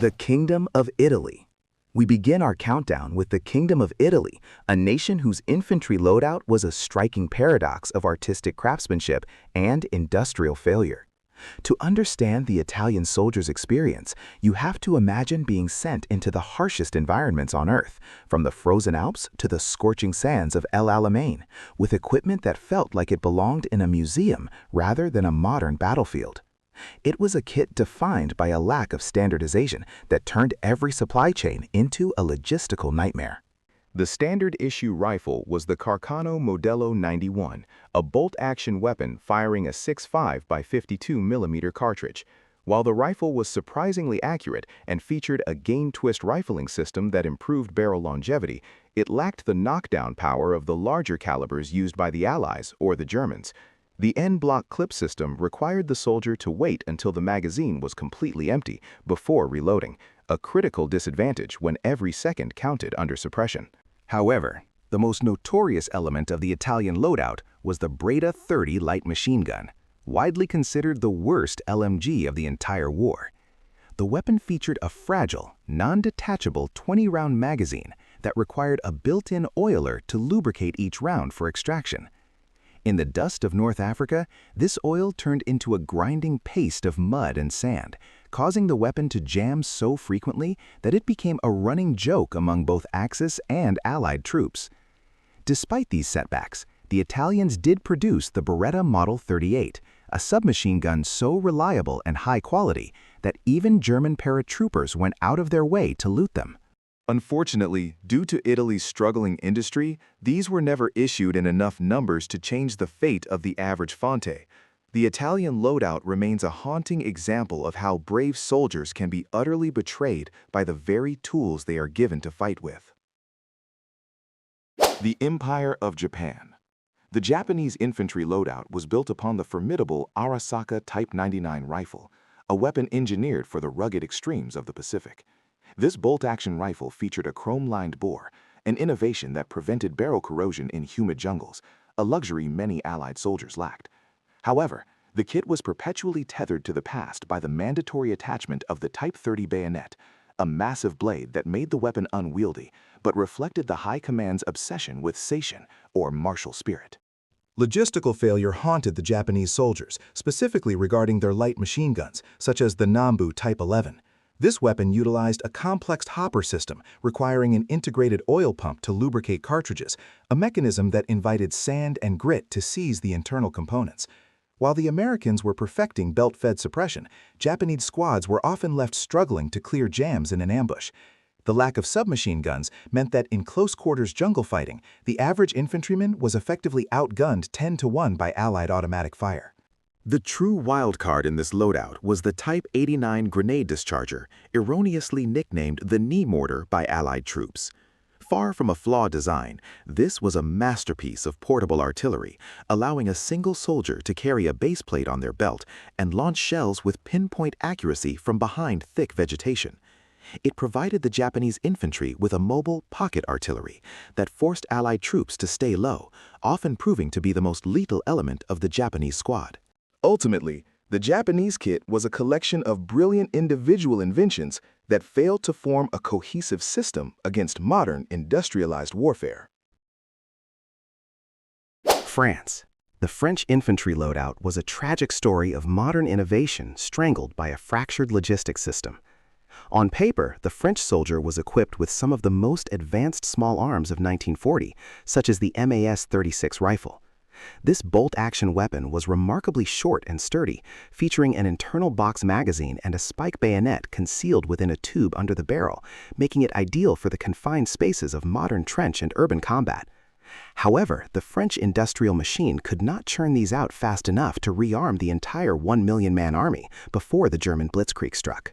The Kingdom of Italy. We begin our countdown with the Kingdom of Italy, a nation whose infantry loadout was a striking paradox of artistic craftsmanship and industrial failure. To understand the Italian soldier's experience, you have to imagine being sent into the harshest environments on Earth, from the frozen Alps to the scorching sands of El Alamein, with equipment that felt like it belonged in a museum rather than a modern battlefield. It was a kit defined by a lack of standardization that turned every supply chain into a logistical nightmare. The standard issue rifle was the Carcano Modello 91, a bolt-action weapon firing a 6.5 by 52 mm cartridge. While the rifle was surprisingly accurate and featured a gain-twist rifling system that improved barrel longevity, it lacked the knockdown power of the larger calibers used by the Allies or the Germans. The N-block clip system required the soldier to wait until the magazine was completely empty before reloading, a critical disadvantage when every second counted under suppression. However, the most notorious element of the Italian loadout was the Breda 30 light machine gun, widely considered the worst LMG of the entire war. The weapon featured a fragile, non-detachable 20-round magazine that required a built-in oiler to lubricate each round for extraction. In the dust of North Africa, this oil turned into a grinding paste of mud and sand, causing the weapon to jam so frequently that it became a running joke among both Axis and Allied troops. Despite these setbacks, the Italians did produce the Beretta Model 38, a submachine gun so reliable and high quality that even German paratroopers went out of their way to loot them. Unfortunately, due to Italy's struggling industry, these were never issued in enough numbers to change the fate of the average Fonte. The Italian loadout remains a haunting example of how brave soldiers can be utterly betrayed by the very tools they are given to fight with. The Empire of Japan. The Japanese infantry loadout was built upon the formidable Arisaka Type 99 rifle, a weapon engineered for the rugged extremes of the Pacific. This bolt-action rifle featured a chrome-lined bore, an innovation that prevented barrel corrosion in humid jungles, a luxury many Allied soldiers lacked. However, the kit was perpetually tethered to the past by the mandatory attachment of the Type 30 bayonet, a massive blade that made the weapon unwieldy, but reflected the High Command's obsession with seishin, or martial spirit. Logistical failure haunted the Japanese soldiers, specifically regarding their light machine guns, such as the Nambu Type 11. This weapon utilized a complex hopper system requiring an integrated oil pump to lubricate cartridges, a mechanism that invited sand and grit to seize the internal components. While the Americans were perfecting belt-fed suppression, Japanese squads were often left struggling to clear jams in an ambush. The lack of submachine guns meant that in close-quarters jungle fighting, the average infantryman was effectively outgunned 10-1 by Allied automatic fire. The true wildcard in this loadout was the Type 89 grenade discharger, erroneously nicknamed the knee mortar by Allied troops. Far from a flawed design, this was a masterpiece of portable artillery, allowing a single soldier to carry a base plate on their belt and launch shells with pinpoint accuracy from behind thick vegetation. It provided the Japanese infantry with a mobile pocket artillery that forced Allied troops to stay low, often proving to be the most lethal element of the Japanese squad. Ultimately, the Japanese kit was a collection of brilliant individual inventions that failed to form a cohesive system against modern industrialized warfare. France. The French infantry loadout was a tragic story of modern innovation strangled by a fractured logistics system. On paper, the French soldier was equipped with some of the most advanced small arms of 1940, such as the MAS-36 rifle. This bolt-action weapon was remarkably short and sturdy, featuring an internal box magazine and a spike bayonet concealed within a tube under the barrel, making it ideal for the confined spaces of modern trench and urban combat. However, the French industrial machine could not churn these out fast enough to rearm the entire 1 million-man army before the German blitzkrieg struck.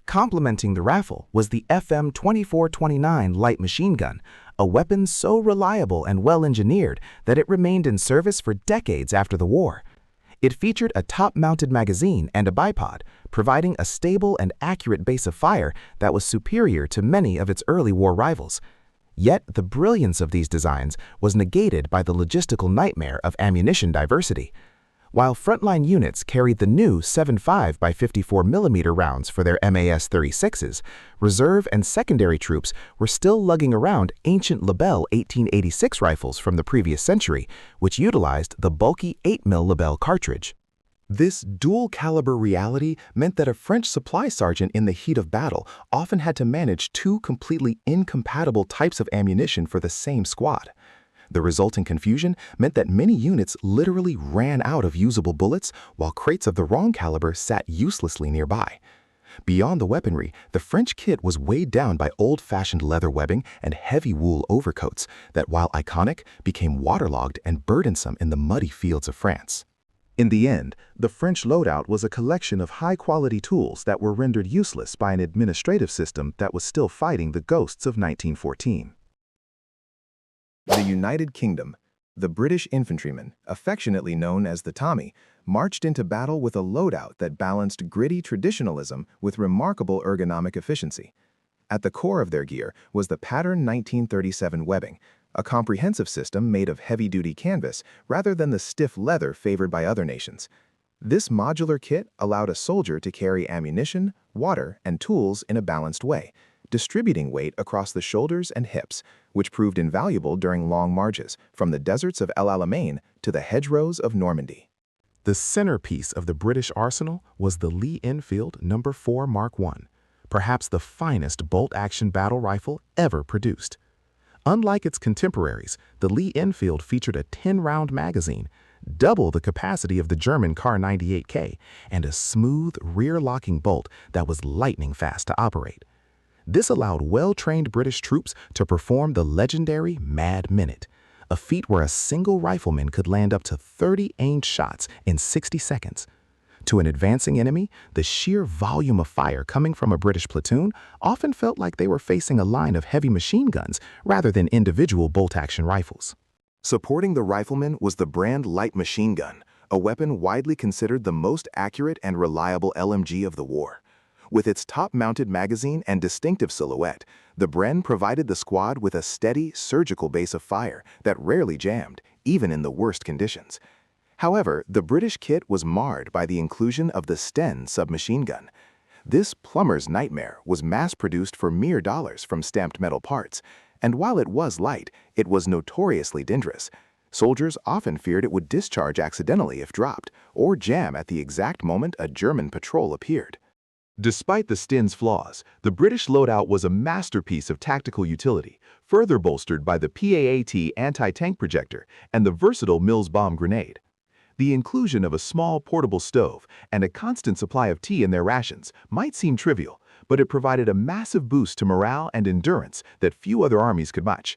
Complementing the rifle was the FM 2429 light machine gun, a weapon so reliable and well-engineered that it remained in service for decades after the war. It featured a top-mounted magazine and a bipod, providing a stable and accurate base of fire that was superior to many of its early war rivals. Yet the brilliance of these designs was negated by the logistical nightmare of ammunition diversity. while frontline units carried the new 7.5 by 54mm rounds for their MAS-36s, reserve and secondary troops were still lugging around ancient Lebel 1886 rifles from the previous century, which utilized the bulky 8mm Lebel cartridge. This dual-caliber reality meant that a French supply sergeant in the heat of battle often had to manage two completely incompatible types of ammunition for the same squad. The resulting confusion meant that many units literally ran out of usable bullets while crates of the wrong caliber sat uselessly nearby. Beyond the weaponry, the French kit was weighed down by old-fashioned leather webbing and heavy wool overcoats that, while iconic, became waterlogged and burdensome in the muddy fields of France. In the end, the French loadout was a collection of high-quality tools that were rendered useless by an administrative system that was still fighting the ghosts of 1914. The United Kingdom. The British infantrymen, affectionately known as the Tommy, marched into battle with a loadout that balanced gritty traditionalism with remarkable ergonomic efficiency. At the core of their gear was the pattern 1937 webbing, a comprehensive system made of heavy-duty canvas rather than the stiff leather favored by other nations. This modular kit allowed a soldier to carry ammunition, water, and tools in a balanced way, distributing weight across the shoulders and hips, which proved invaluable during long marches, from the deserts of El Alamein to the hedgerows of Normandy. The centerpiece of the British arsenal was the Lee Enfield No. 4 Mark I, perhaps the finest bolt-action battle rifle ever produced. Unlike its contemporaries, the Lee Enfield featured a 10-round magazine, double the capacity of the German Kar 98K, and a smooth, rear-locking bolt that was lightning-fast to operate. This allowed well-trained British troops to perform the legendary Mad Minute, a feat where a single rifleman could land up to 30 aimed shots in 60 seconds. To an advancing enemy, the sheer volume of fire coming from a British platoon often felt like they were facing a line of heavy machine guns rather than individual bolt-action rifles. Supporting the rifleman was the Brand light machine gun, a weapon widely considered the most accurate and reliable LMG of the war. With its top-mounted magazine and distinctive silhouette, the Bren provided the squad with a steady, surgical base of fire that rarely jammed, even in the worst conditions. However, the British kit was marred by the inclusion of the Sten submachine gun. This plumber's nightmare was mass-produced for mere dollars from stamped metal parts, and while it was light, it was notoriously dangerous. Soldiers often feared it would discharge accidentally if dropped, or jam at the exact moment a German patrol appeared. Despite the Sten's flaws, the British loadout was a masterpiece of tactical utility, further bolstered by the PAAT anti-tank projector and the versatile Mills bomb grenade. The inclusion of a small portable stove and a constant supply of tea in their rations might seem trivial, but it provided a massive boost to morale and endurance that few other armies could match.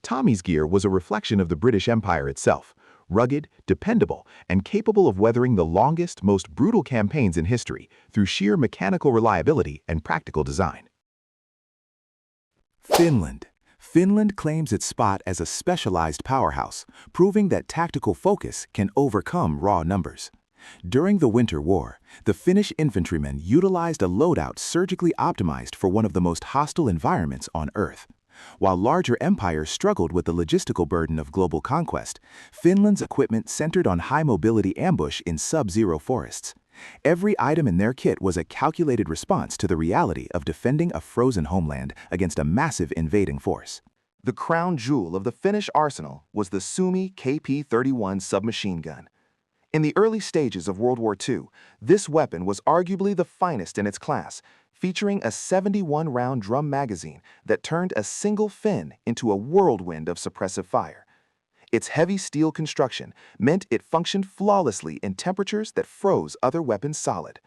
Tommy's gear was a reflection of the British Empire itself, rugged, dependable, and capable of weathering the longest, most brutal campaigns in history through sheer mechanical reliability and practical design. Finland. Finland claims its spot as a specialized powerhouse, proving that tactical focus can overcome raw numbers. During the Winter War, the Finnish infantrymen utilized a loadout surgically optimized for one of the most hostile environments on Earth. While larger empires struggled with the logistical burden of global conquest, Finland's equipment centered on high-mobility ambush in sub-zero forests. Every item in their kit was a calculated response to the reality of defending a frozen homeland against a massive invading force. The crown jewel of the Finnish arsenal was the Suomi KP-31 submachine gun. In the early stages of World War II, this weapon was arguably the finest in its class, featuring a 71-round drum magazine that turned a single Finn into a whirlwind of suppressive fire. Its heavy steel construction meant it functioned flawlessly in temperatures that froze other weapons solid.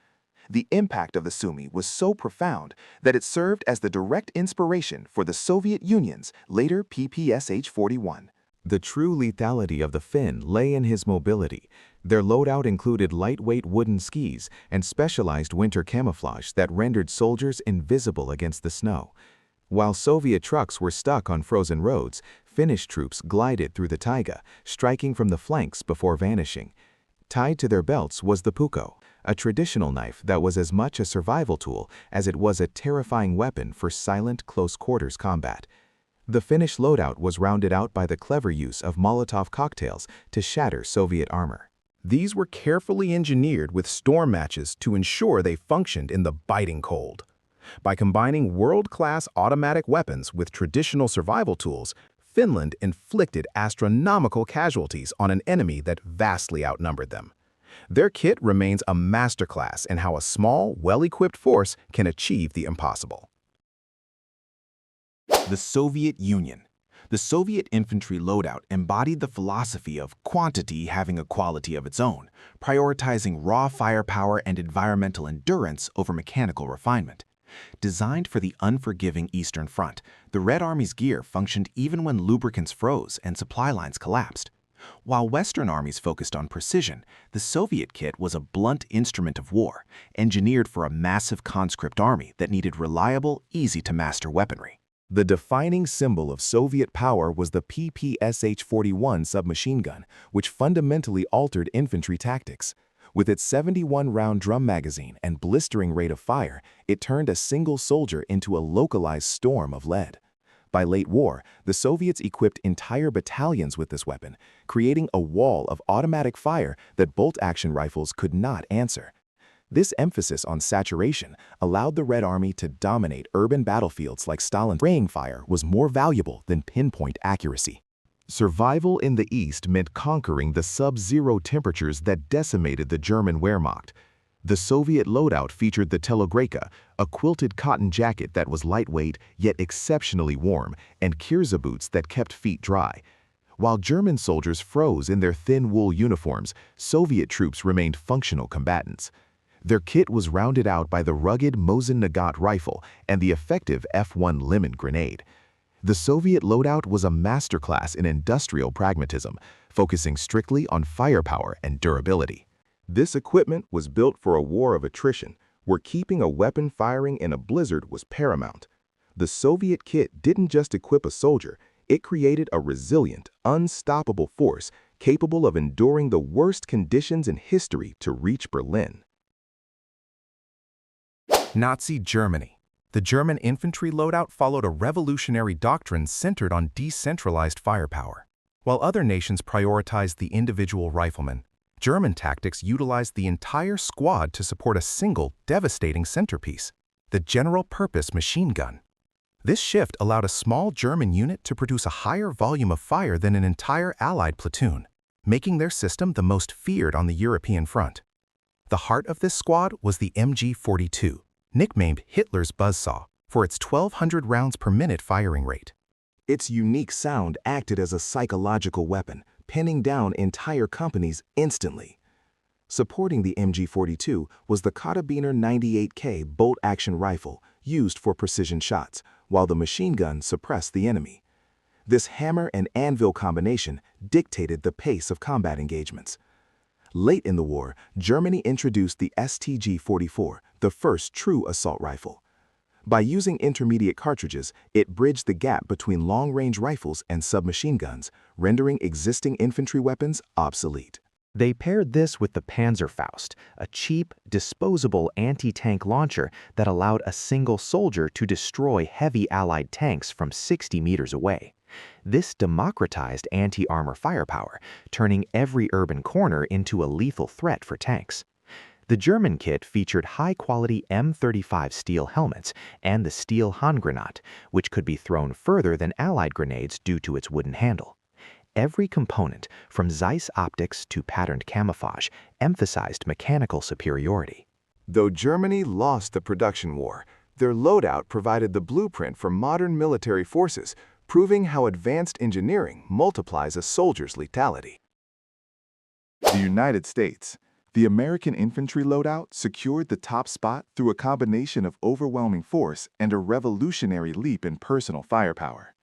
The impact of the Suomi was so profound that it served as the direct inspiration for the Soviet Union's later PPSH-41. The true lethality of the Finn lay in his mobility. Their loadout included lightweight wooden skis and specialized winter camouflage that rendered soldiers invisible against the snow. While Soviet trucks were stuck on frozen roads, Finnish troops glided through the taiga, striking from the flanks before vanishing. Tied to their belts was the puukko, a traditional knife that was as much a survival tool as it was a terrifying weapon for silent close-quarters combat. The Finnish loadout was rounded out by the clever use of Molotov cocktails to shatter Soviet armor. These were carefully engineered with storm matches to ensure they functioned in the biting cold. By combining world-class automatic weapons with traditional survival tools, Finland inflicted astronomical casualties on an enemy that vastly outnumbered them. Their kit remains a masterclass in how a small, well-equipped force can achieve the impossible. The Soviet Union. The Soviet infantry loadout embodied the philosophy of quantity having a quality of its own, prioritizing raw firepower and environmental endurance over mechanical refinement. Designed for the unforgiving Eastern Front, the Red Army's gear functioned even when lubricants froze and supply lines collapsed. While Western armies focused on precision, the Soviet kit was a blunt instrument of war, engineered for a massive conscript army that needed reliable, easy-to-master weaponry. The defining symbol of Soviet power was the PPSH-41 submachine gun, which fundamentally altered infantry tactics. With its 71-round drum magazine and blistering rate of fire, it turned a single soldier into a localized storm of lead. By late war, the Soviets equipped entire battalions with this weapon, creating a wall of automatic fire that bolt-action rifles could not answer. This emphasis on saturation allowed the Red Army to dominate urban battlefields like Stalin's. Spraying fire was more valuable than pinpoint accuracy. Survival in the East meant conquering the sub-zero temperatures that decimated the German Wehrmacht. The Soviet loadout featured the Telegreka, a quilted cotton jacket that was lightweight yet exceptionally warm, and Kirza boots that kept feet dry. While German soldiers froze in their thin wool uniforms, Soviet troops remained functional combatants. Their kit was rounded out by the rugged Mosin Nagant rifle and the effective F-1 Lemon grenade. The Soviet loadout was a masterclass in industrial pragmatism, focusing strictly on firepower and durability. This equipment was built for a war of attrition, where keeping a weapon firing in a blizzard was paramount. The Soviet kit didn't just equip a soldier, it created a resilient, unstoppable force capable of enduring the worst conditions in history to reach Berlin. Nazi Germany. The German infantry loadout followed a revolutionary doctrine centered on decentralized firepower. While other nations prioritized the individual rifleman, German tactics utilized the entire squad to support a single, devastating centerpiece, the general-purpose machine gun. This shift allowed a small German unit to produce a higher volume of fire than an entire Allied platoon, making their system the most feared on the European front. The heart of this squad was the MG-42, nicknamed Hitler's buzzsaw for its 1,200 rounds per minute firing rate. Its unique sound acted as a psychological weapon, pinning down entire companies instantly. Supporting the MG-42 was the Karabiner 98K bolt-action rifle used for precision shots, while the machine gun suppressed the enemy. This hammer and anvil combination dictated the pace of combat engagements. Late in the war, Germany introduced the STG-44, the first true assault rifle. By using intermediate cartridges, it bridged the gap between long-range rifles and submachine guns, rendering existing infantry weapons obsolete. They paired this with the Panzerfaust, a cheap, disposable anti-tank launcher that allowed a single soldier to destroy heavy Allied tanks from 60 meters away. This democratized anti-armor firepower, turning every urban corner into a lethal threat for tanks. The German kit featured high-quality M35 steel helmets and the steel Handgranat, which could be thrown further than Allied grenades due to its wooden handle. Every component, from Zeiss optics to patterned camouflage, emphasized mechanical superiority. Though Germany lost the production war, their loadout provided the blueprint for modern military forces, proving how advanced engineering multiplies a soldier's lethality. The United States. The American infantry loadout secured the top spot through a combination of overwhelming force and a revolutionary leap in personal firepower.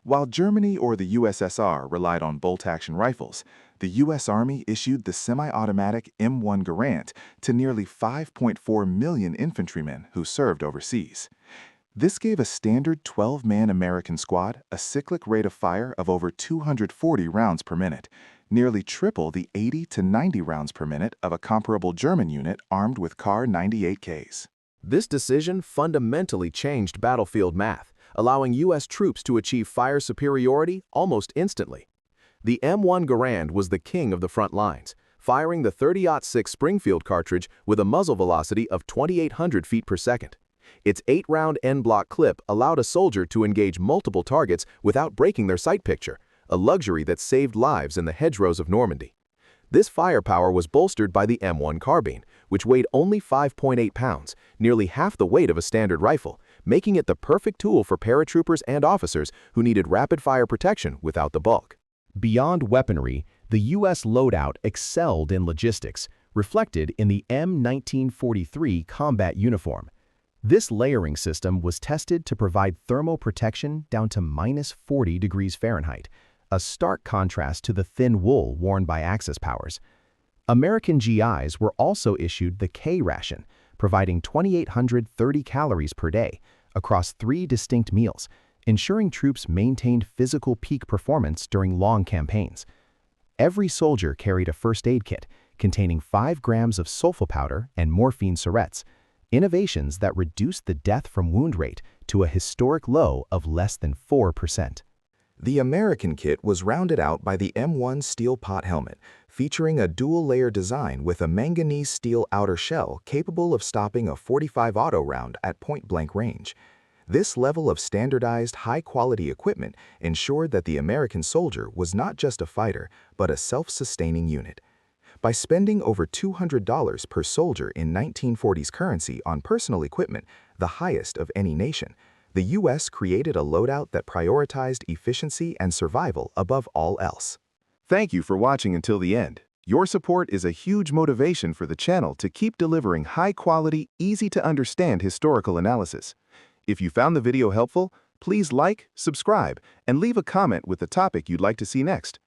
While Germany or the USSR relied on bolt-action rifles, the U.S. Army issued the semi-automatic M1 Garand to nearly 5.4 million infantrymen who served overseas. This gave a standard 12-man American squad a cyclic rate of fire of over 240 rounds per minute, nearly triple the 80 to 90 rounds per minute of a comparable German unit armed with Kar 98Ks. This decision fundamentally changed battlefield math, allowing U.S. troops to achieve fire superiority almost instantly. The M1 Garand was the king of the front lines, firing the .30-06 Springfield cartridge with a muzzle velocity of 2,800 feet per second. Its 8-round end-block clip allowed a soldier to engage multiple targets without breaking their sight picture, a luxury that saved lives in the hedgerows of Normandy. This firepower was bolstered by the M1 carbine, which weighed only 5.8 pounds, nearly half the weight of a standard rifle, making it the perfect tool for paratroopers and officers who needed rapid-fire protection without the bulk. Beyond weaponry, the U.S. Loadout excelled in logistics, reflected in the M1943 combat uniform. This layering system was tested to provide thermal protection down to -40 degrees Fahrenheit, a stark contrast to the thin wool worn by Axis powers. American GIs were also issued the K ration, providing 2,830 calories per day across 3 distinct meals, ensuring troops maintained physical peak performance during long campaigns. Every soldier carried a first aid kit containing 5 grams of sulfa powder and morphine syrettes, innovations that reduced the death from wound rate to a historic low of less than 4%. The American kit was rounded out by the M1 steel pot helmet, featuring a dual-layer design with a manganese steel outer shell capable of stopping a .45 auto round at point-blank range. This level of standardized, high-quality equipment ensured that the American soldier was not just a fighter, but a self-sustaining unit. By spending over $200 per soldier in 1940s currency on personal equipment, the highest of any nation, the U.S. created a loadout that prioritized efficiency and survival above all else. Thank you for watching until the end. Your support is a huge motivation for the channel to keep delivering high-quality, easy-to-understand historical analysis. If you found the video helpful, please like, subscribe, and leave a comment with the topic you'd like to see next.